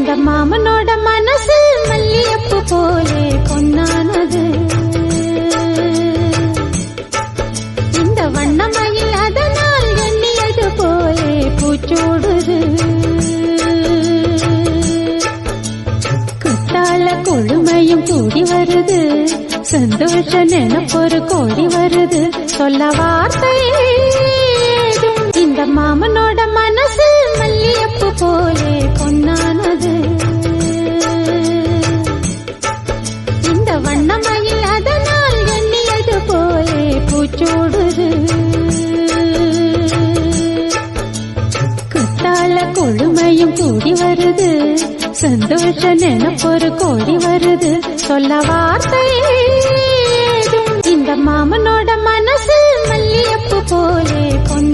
இந்த மாமனோட மனசு மல்லியப்பு போலே பொன்னானது. இந்த வண்ணமயில் அதனால் எண்ணியது போலே பூச்சூடுது. குத்தால கொழுமையும் கூடி வருது, சந்தோஷ நினைப்பொரு கோடி வருது, சொல்ல வார்த்தை ஏதும். இந்த மாமனோட மனசு மல்லியப்பு போலே பொன்னானது. இந்த வண்ணமயில் அதனால் எண்ணியது போலே பூச்சூடுது. குத்தால கொழுமையும் கூடி வருது, சந்தோஷ நினைப்பொரு கோடி வருது, சொல்ல வார்த்தை ஏதும். இந்த மாமனோட மனசு மல்லியப்பு போலே பொன்னானது.